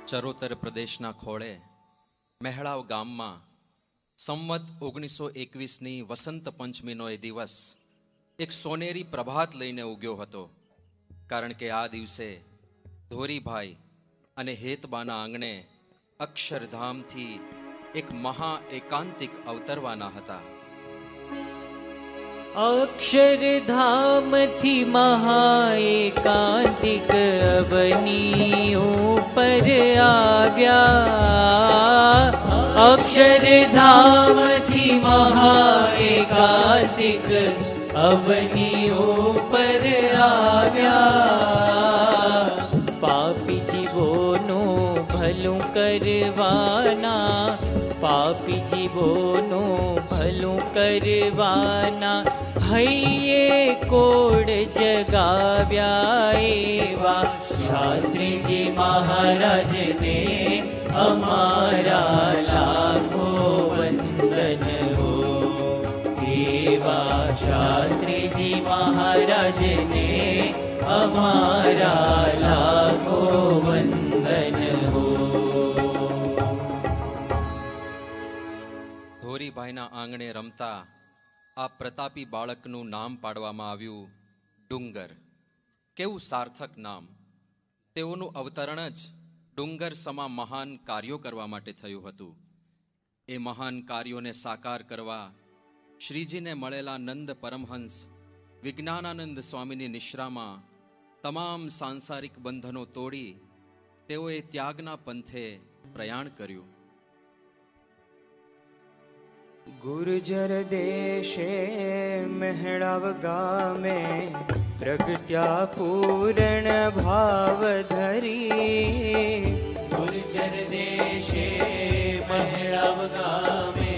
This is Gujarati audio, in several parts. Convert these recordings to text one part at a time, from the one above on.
ચરોતર પ્રદેશના ખોળે મહેળાવ ગામમાં સંવત 1921ની વસંત પંચમીનો એ દિવસ એક સોનેરી પ્રભાત લઈને ઉગ્યો હતો. કારણ કે આ દિવસે ધોરીભાઈ અને હેતબાના આંગણે અક્ષરધામથી એક મહા એકાંતિક અવતરવાના હતા. અક્ષરધામથી મહા એકાંતિક અવનીઓ પર આવ્યા. અક્ષરધામથી મહા એકાંતિક અવનીઓ પર આવ્યા. પાપી જીવોનું ભલું કરવાના, પાપી જીવોનું ભલું કરવાના હૈયે કોડ જગાવ્યા. એવા શાસ્ત્રીજી મહારાજને અમારા લાખો વંદન હો. એવા શાસ્ત્રીજી મહારાજને અમારા લાખો વંદન હો. ધોરીભાઈના આંગણે રમતા આ પ્રતાપી બાળકનું નામ પાડવામાં આવ્યું ડુંગર. કેવું સાર્થક નામ! તેઓનું અવતરણ જ ડુંગર સમા મહાન કાર્યો કરવા માટે થયું હતું. એ મહાન કાર્યોને સાકાર કરવા શ્રીજીને મળેલા નંદ પરમહંસ વિજ્ઞાનાનંદ સ્વામીની નિશ્રામાં તમામ સાંસારિક બંધનો તોડી તેઓએ ત્યાગના પંથે પ્રયાણ કર્યું. ગુર્જર દેશે મહેળાવ ગામે પ્રગટ્યા પૂરણ ભાવ ધરી. ગુર્જર દેશે મહેળાવ ગામે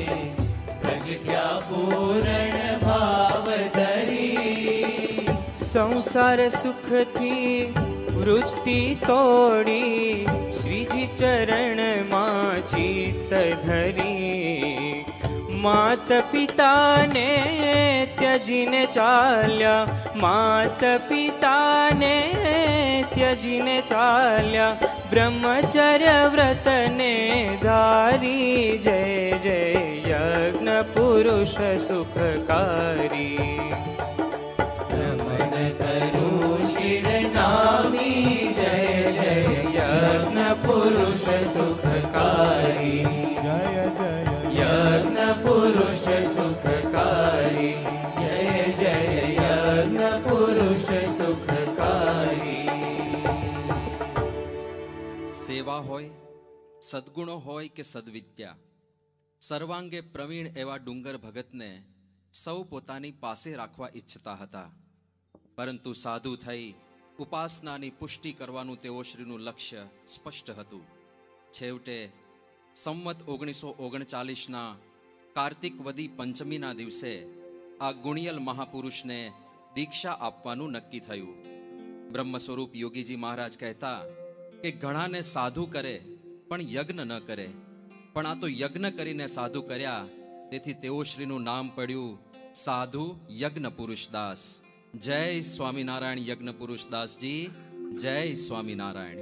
પ્રગટ્યા પૂરણ ભાવ ધરી. સંસાર સુખથી વૃત્તિ તોડી શ્રીજી ચરણમાં ચિત્ત ધરી. માત પિતાને ત્યજીને ચાલ્યા, માત પિતાને ત્યજીને ચાલ્યા. બ્રહ્મચર્ય વ્રતને ધારી. જય જય યજ્ઞ પુરુષ સુખકારી. નમન કરું શિરનામી. જય જય યજ્ઞ પુરુષ સુખકારી. જય જય યજ્ઞ પુરુષ સુખકારી. જય જય યજ્ઞ પુરુષ સુખકારી. સેવા હોય, સદ્ગુણો હોય કે સદવિદ્યા, સર્વાંગે પ્રવીણ એવા ડુંગર ભગતને સૌ પોતાની પાસે રાખવા ઈચ્છતા હતા. પરંતુ સાધુ થઈ ઉપાસનાની પુષ્ટિ કરવાનું તેઓ શ્રીનું લક્ષ્ય સ્પષ્ટ હતું. છેવટે સંવત 1939ના કાર્તિક વદી પંચમીના દિવસે આ ગુણિયલ મહાપુરુષને દીક્ષા આપવાનું નક્કી થયું. બ્રહ્મ સ્વરૂપ યોગીજી મહારાજ કહેતા કે ઘણાને સાધુ કરે પણ યજ્ઞ ન કરે, પણ આ તો યજ્ઞ કરીને સાધુ કર્યા, તેથી તેઓ શ્રીનું નામ પડ્યું સાધુ યજ્ઞ પુરુષદાસ. જય સ્વામિનારાયણ યજ્ઞ પુરુષદાસજી. જય સ્વામિનારાયણ.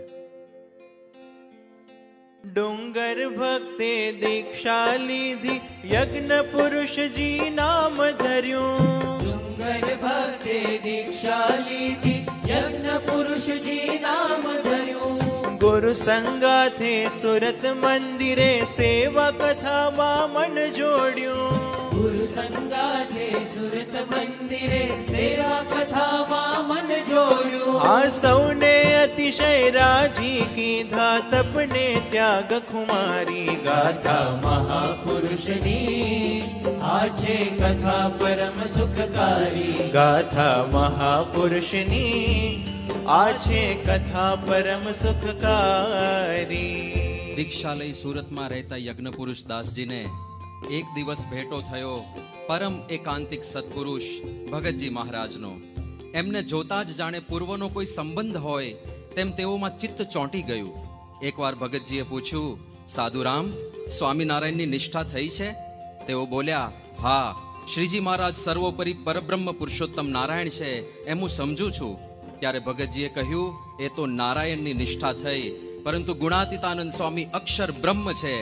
ડુંગર ભક્તે દીક્ષા લીધી, યજ્ઞ પુરુષજી નામ ધર્યું. ડુંગર ભક્તે દીક્ષા લીધી, યજ્ઞ પુરુષજી નામ ધર્યું. ગુરુ સંગાથે સુરત મંદિરે સેવા કથામાં મન જોડ્યું. ગુરુ સંગાથે સુરત મંદિરે સેવા કથામાં મન જોડ્યું. આ સૌને અતિશય રાજી કીધા, તપને ત્યાગ ખુમારી. ગાથા મહાપુરુષની આ છે કથા પરમ સુખકારી. ગાથા મહાપુરુષની આ છે કથા પરમ સુખકારી. દીક્ષા લઈ સુરતમાં રહેતા યજ્ઞ પુરુષ દાસજીને એક દિવસ ભેટો થયો પરમ એકાંતિક સત્પુરુષ ભગતજી મહારાજનો. એમને જોતા જ જાણે પૂર્વનો કોઈ સંબંધ હોય તેમ તેઓમાં ચિત્ત ચોંટી ગયું. એકવાર ભગતજીએ પૂછ્યું, સાધુરામ, સ્વામિનારાયણની નિષ્ઠા થઈ છે? તેઓ બોલ્યા, હા, શ્રીજી મહારાજ સર્વોપરી પરબ્રહ્મ પુરુષોત્તમ નારાયણ છે એમ હું સમજું છું. ત્યારે ભગતજીએ કહ્યું, એ તો નારાયણની નિષ્ઠા થઈ, પરંતુ ગુણાતીતાનંદ સ્વામી અક્ષર બ્રહ્મ છે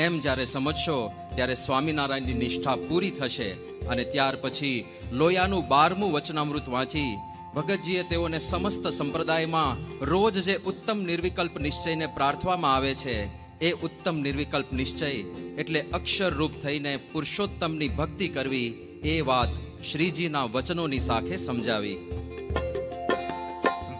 એમ જ્યારે સમજશો ત્યારે સ્વામિનારાયણની નિષ્ઠા પૂરી થશે. અને ત્યાર પછી લોયાનું 12મું વચનામૃત વાંચી ભગતજીએ તેઓને સમસ્ત સંપ્રદાયમાં રોજ જે ઉત્તમ નિર્વિકલ્પ નિશ્ચયને પ્રાર્થવામાં આવે છે એ ઉત્તમ નિર્વિકલ્પ નિશ્ચય એટલે અક્ષર રૂપ થઈને પુરુષોત્તમની ભક્તિ કરવી, એ વાત શ્રીજીના વચનોની સાથે સમજાવી.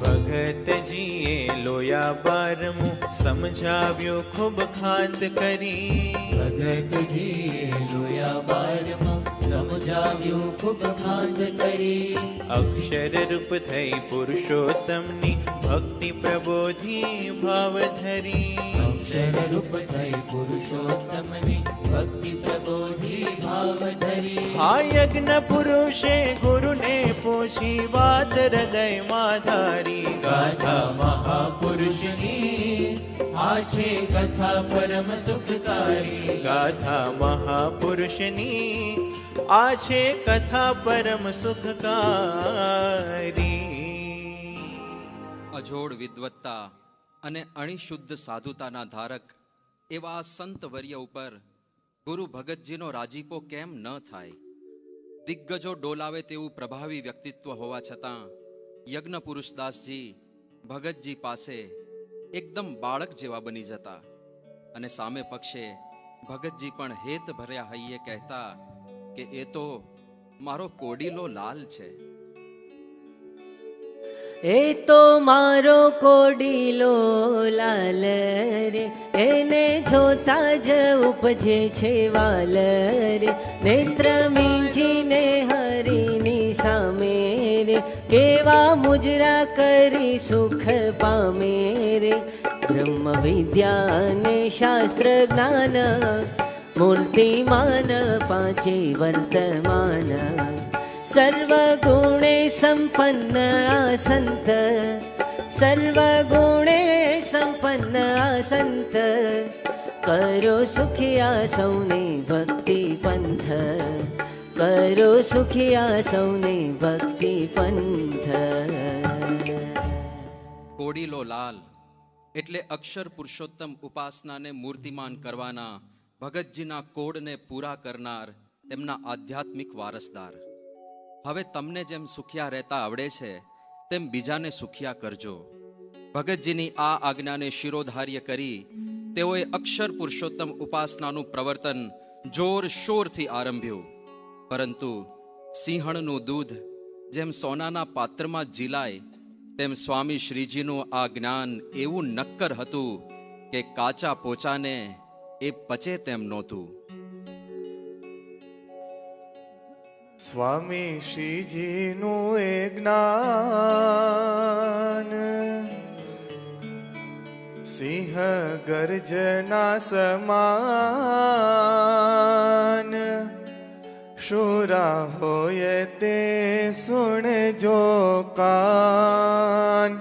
ભગતજીએ લોયા 12મું સમજાવ્યું ખૂબ ખાત કરી. ભગતજીએ લોયા 12મું સમજાવ્યું ખૂબ ખાત કરી. અક્ષર રૂપ થઈ પુરુષોત્તમની ભક્તિ પ્રબોધી ભાવ ધરી. અક્ષર રૂપ થઈ પુરુષોત્તમની ભક્તિ પ્રબોધી ભાવ ધરી. આ યજ્ઞ પુરુષે ગુરુને પૂછી વાત હૃદયમાં ધારી. ગાથા મહાપુરુષની આ છે કથા પરમ સુખકારી. ગાથા મહાપુરુષની આ છે કથા પરમ સુખકારી. અજોડ વિદ્વત્તા અને અણિશુદ્ધ સાધુતાના ધારક એવા સંત વર્ય ઉપર ગુરુ ભગતજીનો રાજીપો કેમ ન થાય? દિગ્ગજો ડોલાવે તેવું પ્રભાવી વ્યક્તિત્વ હોવા છતાં યજ્ઞ પુરુષદાસજી ભગતજી પાસે એકદમ બાળક જેવા બની જતા અને સામે પક્ષે ભગતજી પણ હેત ભર્યા હૈયે કહેતા કે એ તો મારો કોડીલો લાલ છે. એ તો મારો કોડીલો લાલ રે, એને જોતા જ ઉપજે છે વાલ રે. નેત્ર મીંચીને હરિની સામે રે, કેવા મુજરા કરી સુખ પામે રે. બ્રહ્મ વિદ્યા અને શાસ્ત્ર જ્ઞાન મૂર્તિમાન પાંચે વર્તમાન. સર્વગુણે સંપન્ન આ સંત, સર્વગુણે સંપન્ન આ સંત. કરો સુખિયા સૌને ભક્તિ પંથ, કરો સુખિયા સૌને ભક્તિ પંથ. કોડીલો લાલ એટલે અક્ષર પુરુષોત્તમ ઉપાસનાને મૂર્તિમાન કરવાના ભગતજીના કોડને પૂરા કરનાર તેમના આધ્યાત્મિક વારસદાર. હવે તમને જેમ સુખિયા રહેતા આવડે છે તેમ બીજાને સુખિયા કરજો. ભગતજીની આ આજ્ઞાને શિરોધાર્ય કરી તેઓએ અક્ષર પુરુષોત્તમ ઉપાસનાનું પ્રવર્તન જોર શોરથી આરંભ્યું. પરંતુ સિંહણનું દૂધ જેમ સોનાના પાત્રમાં જીલાય તેમ સ્વામી શ્રીજીનું આ જ્ઞાન એવું નક્કર હતું કે કાચા પોચાને એ પચે તેમ નહોતું. સ્વામી શ્રીજીનું એ જ્ઞાન સિંહ ગર્જના સમાન. શુરા હોય તે સુણજો કાન.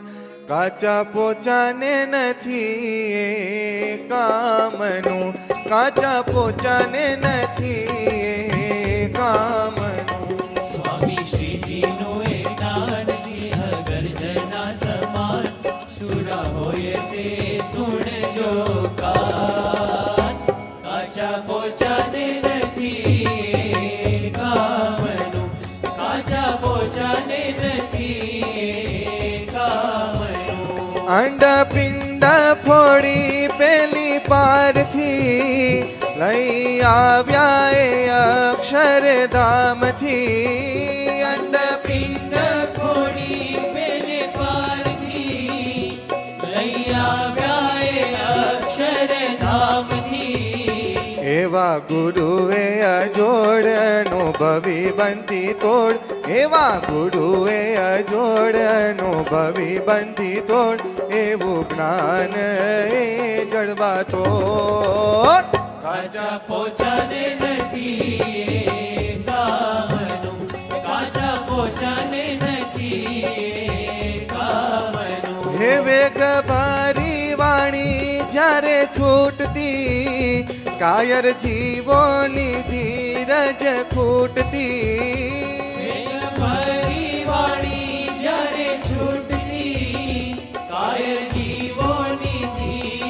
કાચા પોચાને નથી એ કામનું, કાચા પોચાને નથી એ કામનું. સ્વામી શ્રીજીનું એ જ્ઞાન સિંહ ગર્જના સમાન. શુરા હોય તે સુણજો કાન. કાચા પોચાને નથી કામનું, કાચા પોચાને નથી કામનું. અંડા પિંડા ફોડી પેલી પારથી લઈ આવ્યા એ અક્ષરધામથી. અંડા પિંડ ફોડી પેલે પારથી લઈ આવ્યા એ અક્ષરધામથી. એવા ગુરુએ અજોડ અનુભવી બંધી તોડ. એવા ગુરુએ અજોડ અનુભવી બંધી તોડ. એવું જ્ઞાન એ જડવા તોડ. કાચા પોચાને નથી કામનું, કાચા પોચાને નથી કામનું. હે વેગ ભારી વાણી જ્યારે છૂટતી, કાયર જીવોની ધીરજ ખૂટતી. ભરી વાણી જ્યારે છૂટતી, કાયર જીવોની ધીરજ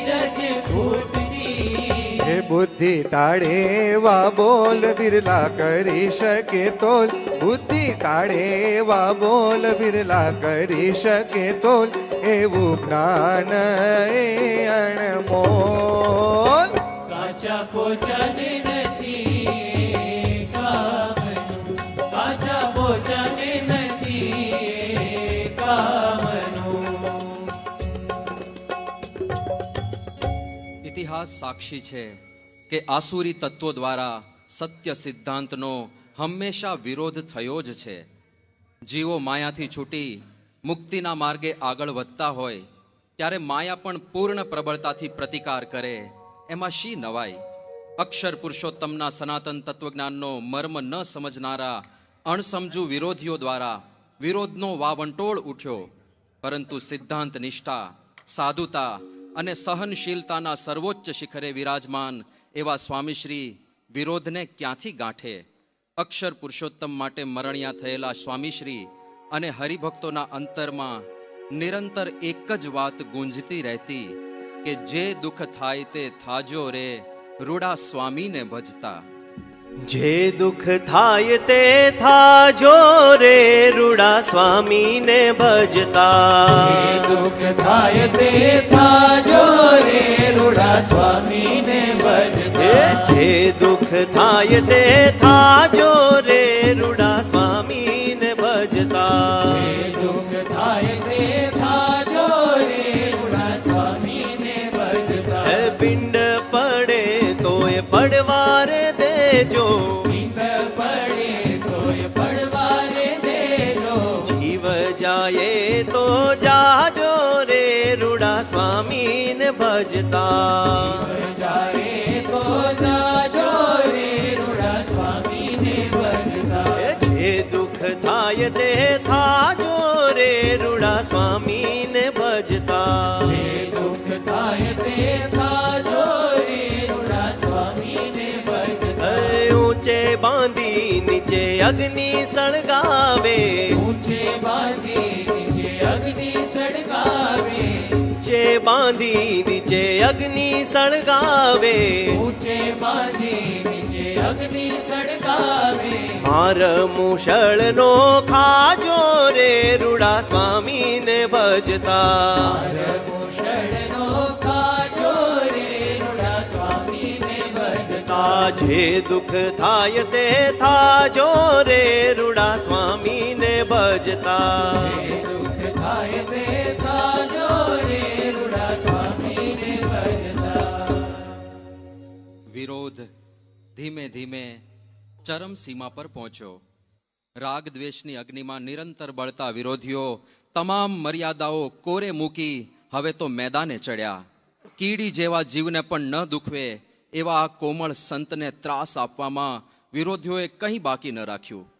એ બુદ્ધિ ટાળે વા બોલ બિરલા કરી શકે તોલ, બુદ્ધિ ટાળે વા બોલ બિરલા કરી શકે તોલ, એવું જ્ઞાન એ અણમોલ. કાચા પોચાને નથી કામનું, કાચા પોચાને નથી કામનું. ઇતિહાસ સાક્ષી છે કે આસુરી તત્વો દ્વારા સત્ય સિદ્ધાંતનો હંમેશા વિરોધ થયો જ છે. જીવો માયાથી છૂટી મુક્તિના માર્ગે આગળ વધતા હોય ત્યારે માયા પણ પૂર્ણ પ્રબળતાથી પ્રતિકાર કરે, એમાં શી નવાઈ? અક્ષર પુરુષોત્તમના સનાતન તત્વજ્ઞાનનો મર્મ ન સમજનારા અણસમજુ વિરોધીઓ દ્વારા વિરોધનો વાવંટોળ ઉઠ્યો, પરંતુ સિદ્ધાંત નિષ્ઠા, સાધુતા અને સહનશીલતાના સર્વોચ્ચ શિખરે વિરાજમાન એવા સ્વામીશ્રી વિરોધને ક્યાંથી ગાંઠે? અક્ષર પુરુષોત્તમ માટે મરણિયા થયેલા સ્વામીશ્રી અને હરિભક્તોના અંતરમાં નિરંતર એક જ વાત ગુંજતી રહેતી કે જે દુઃખ થાય તે થાજો રે રૂડા સ્વામીને ભજતા. જે દુઃખ થાય તે થાજો રે રૂડા સ્વામીને ભજતા. દુઃખ થાય તે થાજો રે રૂડા સ્વામીને ભજતા. જે દુઃખ થાય તે થાજો રે રૂડા સ્વામીને ભજતા. દુઃખ થાય તે થાજો રે રૂડા સ્વામીને ભજતા. પિંડ પડે તોય પડવારે દેજો, પિંડ પડે તોય પડવારે દેજો. જીવ જાય તો જાજો રે રૂડા સ્વામીને ભજતા. જાય તો જાજો રે રૂડા સ્વામીને ભજતા. જે દુઃખ થાય તે થાજો રે રૂડા સ્વામીને ભજતા. જે દુઃખ થાય તે થાજો રે રૂડા સ્વામીને ભજતા. ઊંચે બાંધી નીચે અગ્નિ સળગાવે, ઊંચે બાંધી નીચે અગ્નિ સળગાવે. ઊંચે બાંધી નીચે અગ્નિ સળગાવે. ઊંચે બાંધી નીચે અગ્નિ સળગાવે. માર મુશળનો ખાજો રે રૂડા સ્વામીને ભજતા. મુશળનો ખાજો રે રૂડા સ્વામીને ભજતા. જે દુઃખ થાય તે થાજો રે રૂડા સ્વામીને ભજતા. દુઃખ થાય તે થાજો રે રૂડા સ્વામીને ભજતા. વિરોધ ધીમે ધીમે ચરમ સીમા પર પહોંચ્યો. રાગ દ્વેષની અગ્નિમાં નિરંતર બળતા વિરોધીઓ તમામ મર્યાદાઓ કોરે મૂકી હવે તો મેદાને ચડ્યા. કીડી જેવા જીવને પણ ન દુખવે એવા આ કોમળ સંતને ત્રાસ આપવામાં વિરોધીઓએ કંઈ બાકી ન રાખ્યું.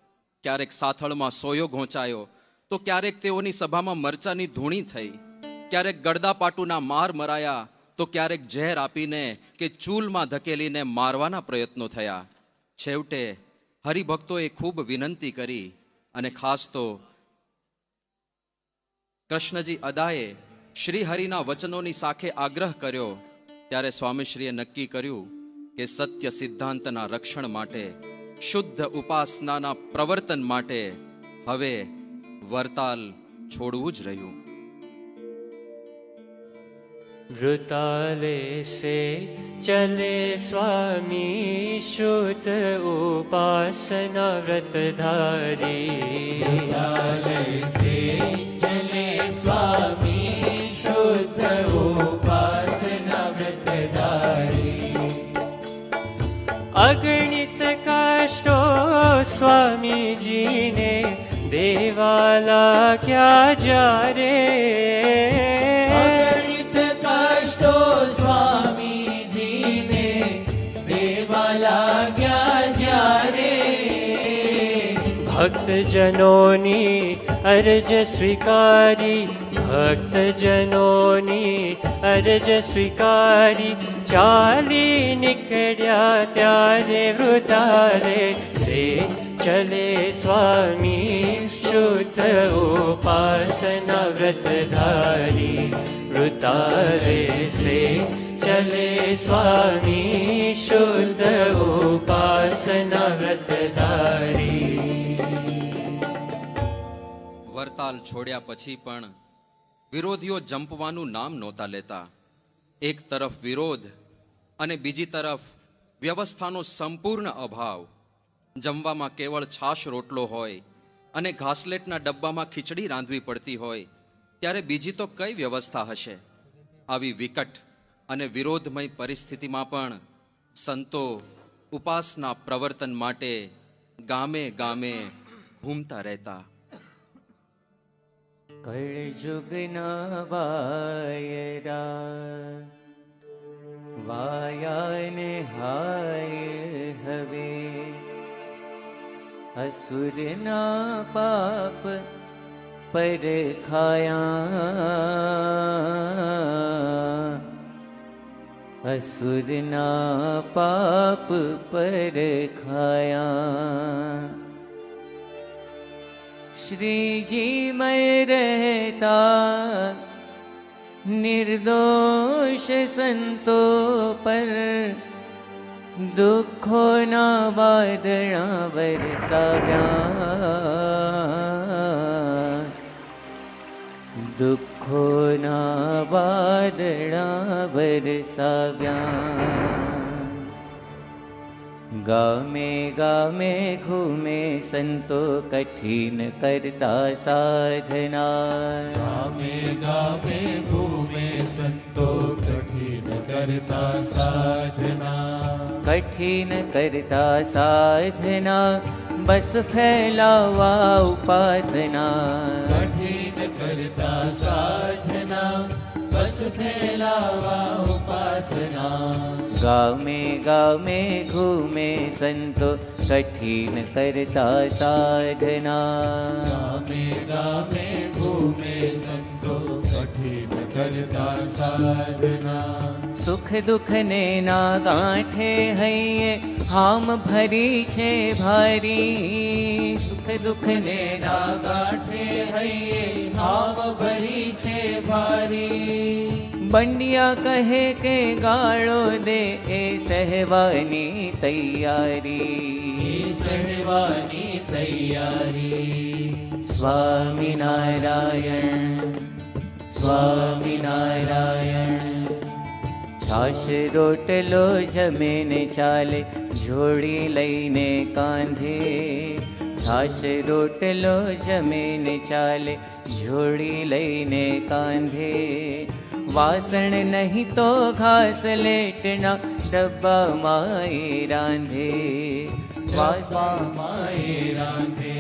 ક્યારેક સાથળમાં સોયો ઘોંચાયો તો ક્યારેક તેઓની સભામાં મરચાની ધૂણી થઈ, ક્યારેક ગડદાપાટુના માર મરાયા તો ક્યારેક ઝેર આપીને કે ચૂલમાં ધકેલીને મારવાના પ્રયત્નો થયા. છેવટે હરિભક્તોએ ખૂબ વિનંતી કરી અને ખાસ તો કૃષ્ણજી અદાએ શ્રી હરિના વચનોની સાખે આગ્રહ કર્યો ત્યારે સ્વામીશ્રીએ નક્કી કર્યું કે સત્ય સિદ્ધાંતના રક્ષણ માટે, શુદ્ધ ઉપાસનાના પ્રવર્તન માટે હવે વરતાલ છોડવું જ રહ્યું. वृताले से चले स्वामी शुद्ध उपासना व्रतधारी. वृताले से चले स्वामी शुद्ध उपासना व्रतधारी. अगणित कष्टो स्वामी जी ने देवाला क्या जा रे. भक्तजनोनी अर्ज स्वीकारी, भक्तजनोनी अर्ज स्वीकारी. चाली निकळ्या त्यारे वृताले से चले स्वामी शुद्ध उपासना व्रतधारी. वृताले से चले स्वामी शुद्ध उपासना व्रतधारी। વરતાલ છોડ્યા પછી પણ વિરોધીઓ જંપવાનું નામ નહોતા લેતા. એક તરફ વિરોધ અને બીજી તરફ વ્યવસ્થાનો સંપૂર્ણ અભાવ. જમવામાં કેવળ છાશ રોટલો હોય અને ઘાસલેટના ડબ્બામાં ખીચડી રાંધવી પડતી હોય ત્યારે બીજી તો કઈ વ્યવસ્થા હશે? આવી વિકટ અને વિરોધમય પરિસ્થિતિમાં પણ સંતો ઉપાસના પ્રવર્તન માટે ગામે ગામે ઘૂમતા રહેતા. કળજુગના વાયરા વાયાને હાય હવે, અસુરના પાપ પર ખાયા, અસુરના પાપ પર ખાયા. શ્રીજી મય રહેતા નિર્દોષ સંતો પર દુઃખોના વાદળા વરસાવ્યા, દુઃખોના વાદળા વરસાવ્યા. ગામે ગામે ઘૂમે સંતો કઠિન કરતા સાધના, ગામે ગામે ઘૂમે સંતો કઠિન કરતા સાધના, કઠિન કરતા સાધના બસ ફેલાવા ઉપાસના, કઠિન કરતા સાધના બસ ફેલાવા ઉપાસના. ગામે ગામે ઘૂમે સંતો કઠિન કરતા સાધના, ગામે ગામે ઘૂમે સંતો કઠિન કરતા સાધના. સુખ દુઃખ ને ના ગાંઠે હૈયે હામ ભરી છે ભારી, સુખ દુઃખ ને ના ગાંઠે હૈયે હામ ભરી છે ભારી. બંડિયા કહે કે ગાળો દે એ સહેવાની તૈયારી, સહેવાની તૈયારી. સ્વામિનારાયણ સ્વામિનારાયણ. છાશ રોટલો જમે ને ચાલે જોડી લઈને કાંધે, છાશ રોટલો જમે ને ચાલે જોડી લઈને કાંધે. વાસણ નહીં તો ઘાસ લેટના ડબ્બામાં એ રાંધે, વાસણમાં એ રાંધે.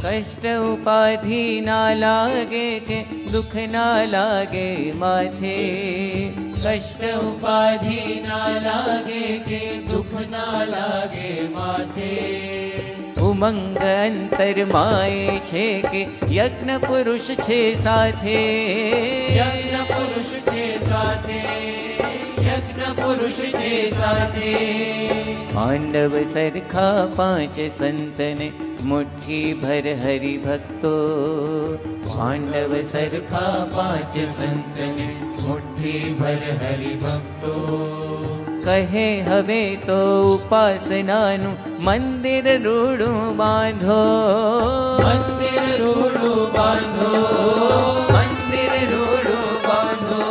કષ્ટ ઉપાધિ ના લાગે કે દુઃખ ના લાગે માથે, કષ્ટ ઉપાધિ ના લાગે કે દુઃખ ના લાગે માથે. ઉમંગ અંતરમાય છે કે યજ્ઞ પુરુષ છે સાથે, યજ્ઞ પુરુષ છે સાથે, યજ્ઞ પુરુષ છે સાથે. પાંડવ સરખા પાંચ સંતને મુઠ્ઠી ભર હરિભક્તો, પાંડવ સરખા પાંચ સંતને મુઠ્ઠી ભર હરિભક્તો. કહે હવે તો ઉપાસનાનું મંદિર રૂડું બાંધો, મંદિર રૂડું બાંધો, મંદિર રૂડું બાંધો.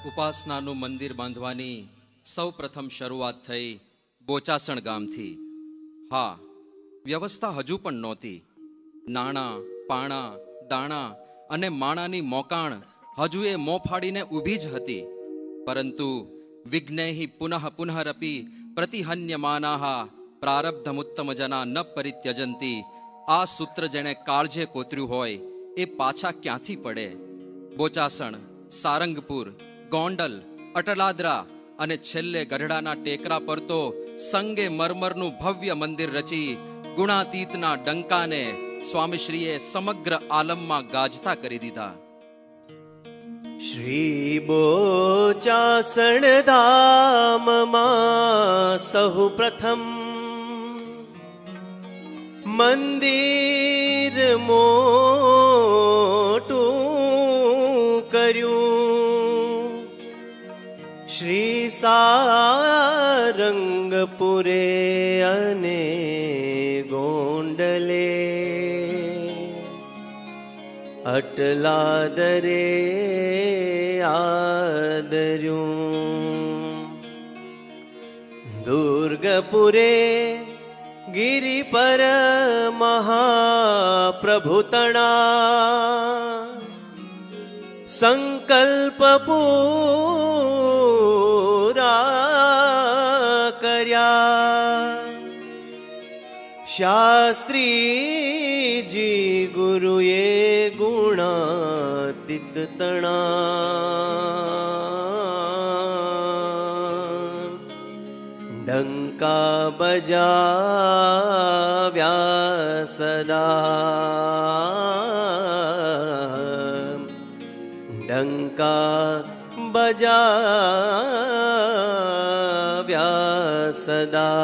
ઉપાસનાનું મંદિર બાંધવાની સૌ પ્રથમ શરૂઆત થઈ બોચાસણ ગામથી. હા, વ્યવસ્થા હજુ પણ નહોતી. નાણાં પાણા દાણા અને માણાની મોકાણ હજુ એ મોં ફાડીને ઊભી જ હતી. પરંતુ વિઘ્નૈઃ પુનઃ પુનઃરપી પ્રતિહન્યમાનાઃ પ્રારબ્ધમુત્તમ જના ન પરિત્યજંતી. આ સૂત્ર જેણે કાળજે કોતર્યું હોય એ પાછા ક્યાંથી પડે? બોચાસણ, સારંગપુર, ગોંડલ, અટલાદરા અને છેલ્લે ગઢડાના ટેકરા પર તો સંગે મરમરનું ભવ્ય મંદિર રચી ગુણાતીતના ડંકાને સ્વામીશ્રીએ સમગ્ર આલમમાં ગાજતા કરી દીધા. શ્રી બોચાસણ ધામમાં સહુ પ્રથમ મંદિર મોટું કર્યું શ્રી સારંગપુરે અને ગોંડલે અટલા દરે આદર્યું દુર્ગપુરે ગિરિ પર મહાપ્રભુ તણા સંકલ્પ પૂરા કર્યા શાસ્ત્રીજી ગુરુએ ગુણાતીત તણા ડંકા બજાવ્યા સદા ડંકા બજાવ્યા સદા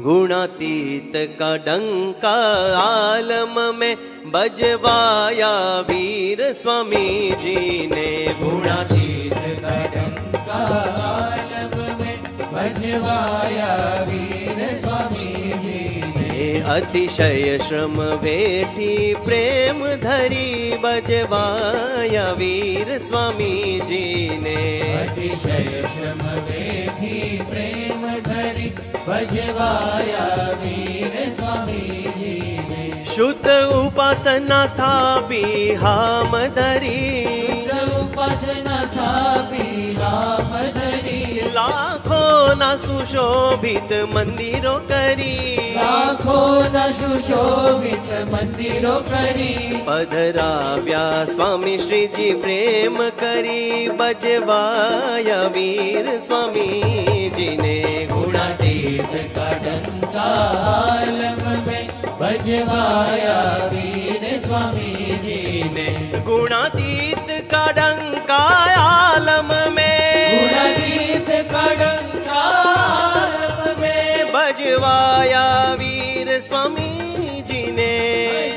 गुणातीत का डंका आलम में बजवाया वीर स्वामी जी ने गुणातीत का डंका आलम में बजवाया वीर स्वामी जी ने अतिशय श्रम वेठी प्रेम धरी बजवाया वीर स्वामी जी ने अतिशय श्रम वेठी प्रेम धरी बजवाया वीर स्वामी जी ने शुद्ध उपासना स्थापी हाम धरी उपासना स्थापी हाम धरी लाखों ना सुशोभित मंदिरों करी लाखों ना सुशोभित मंदिरों करी पधराव्या स्वामी श्रीजी प्रेम करी बजवाया वीर स्वामी जी ने गुणातीत का डंका आलम में बजवाया वीर स्वामी जी ने गुणातीत का डंका आलम में गुणातीत का डंका आलम में बजवाया वीर स्वामी जी ने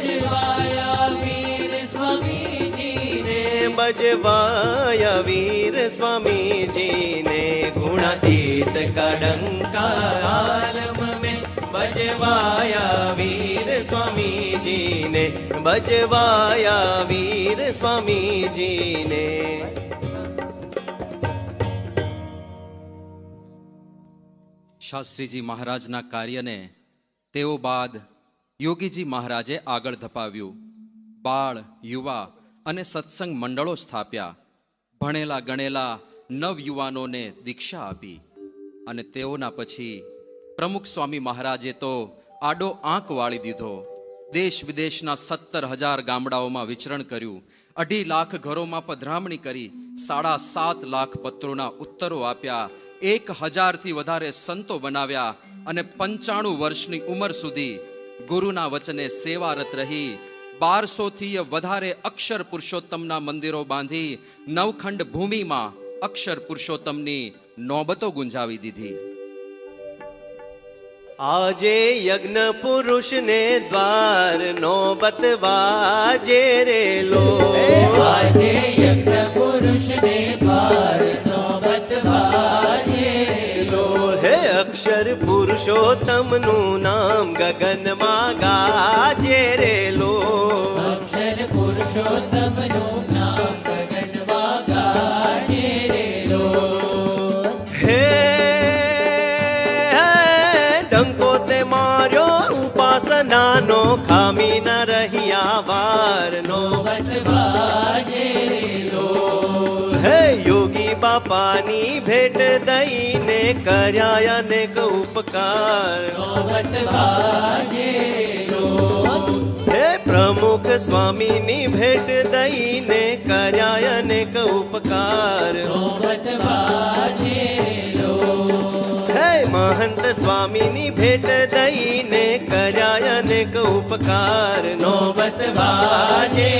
बजवाया वीर स्वामी जी ने बजवाया वीर स्वामी जी ने गुणातीत का डंका आलम में बजवाया वीर स्वामी जी ने बजवाया वीर स्वामी जी ने શાસ્ત્રીજી મહારાજના કાર્યને તેઓ બાદ યોગીજી મહારાજે આગળ ધપાવ્યું. બાળ, યુવા અને સત્સંગ મંડળો સ્થાપ્યા. ભણેલા ગણેલા નવયુવાનોને દીક્ષા આપી અને તેઓના પછી પ્રમુખ સ્વામી મહારાજે તો આડો આંક વાળી દીધો. દેશ વિદેશના 17,000 ગામડાઓમાં વિચરણ કર્યું. 2.5 લાખ ઘરોમાં પધરામણી કરી. 7.5 લાખ પત્રોના ઉત્તરો આપ્યા. 1,000થી વધારે સંતો બનાવ્યા અને 95 વર્ષની ઉંમર સુધી ગુરુના વચને સેવારત રહી 1200થી વધારે અક્ષર પુરુષોત્તમના મંદિરો બાંધી નવખંડ ભૂમિમાં અક્ષર પુરુષોત્તમની નોબતો ગુંજાવી દીધી. આજે યજ્ઞ પુરુષ ને દ્વાર નોબત વાજે રે લો આજે યજ્ઞ પુરુષ ને દ્વાર નોબત વાજે લો હે અક્ષર પુરુષોત્તમનું નામ ગગનમાં ગાજે રે લો અક્ષર પુરુષોત્તમનું નામ ગગનમાં ગાજે રે લો હે ડંકો તે માર્યો ઉપાસનાનો ખામી ન રહ્યા વાર નોબત વાજે રે લો હે યોગી બાપાની ભેટ દઈને કર્યા અનેક ઉપકાર નોબત વાજે લો હે પ્રમુખ સ્વામીની ભેટ દઈને કર્યા અનેક ઉપકાર નોબત વાજે લો હે મહંત સ્વામીની ભેટ દઈને કર્યા અનેક ઉપકાર નોબત વાજે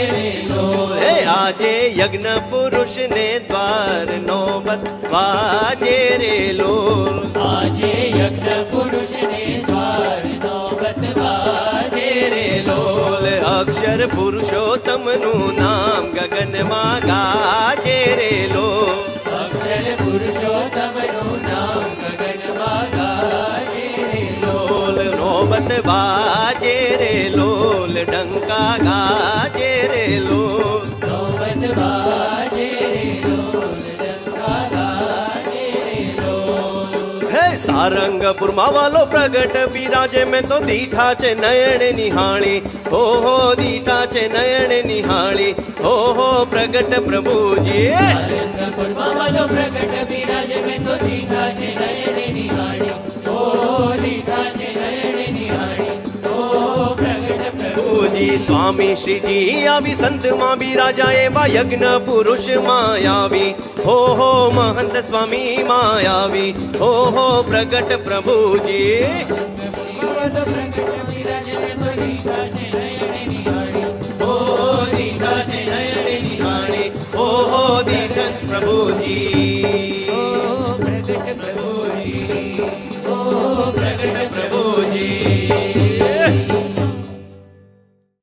લો હે આજે યજ્ઞ પુરુષ ને દ્વાર નોબત વાજે રે લોલ આજે યજ્ઞ પુરુષ ને દ્વાર નોબત વાજે રે લો અક્ષર પુરુષોત્તમનું નામ ગગનમાં ગાજે રે લો. અક્ષર પુરુષોત્તમનું નામ ગગનમાં ગાજે રે લોલ નોબત વાજે રે લોલ, ડંકા ગાજે રે લોલ. નોબત વાજે રે લોલ, ડંકા ગાજે રે લોલ. હે સારંગપુરમાં વાલો પ્રગટ બિરાજે, મેં તો દીઠા છે નયન નિહાળી. હો દીઠા છે નયન નિહાળી. હો પ્રગટ પ્રભુજી. સારંગપુરમાં વાલો પ્રગટ બિરાજે, મેં તો દીઠા છે નયન નિહાળી. ઓ દીઠા છે નયન નિહાળી. ઓ પ્રગટ પ્રભુજી સ્વામી શ્રીજી આવી સંતમાં બિરાજા, એવા યજ્ઞ પુરુષમાં આવી. હો મહંત સ્વામી માં આવી. હો પ્રગટ પ્રભુજી. પ્રગટ બિરાજે, મેં તો દીઠા છે નયન નિહાળી. ઓ દીઠા છે નયન નિહાળી. હો દીઠ પ્રભુજી. પ્રગટ પ્રભુજી.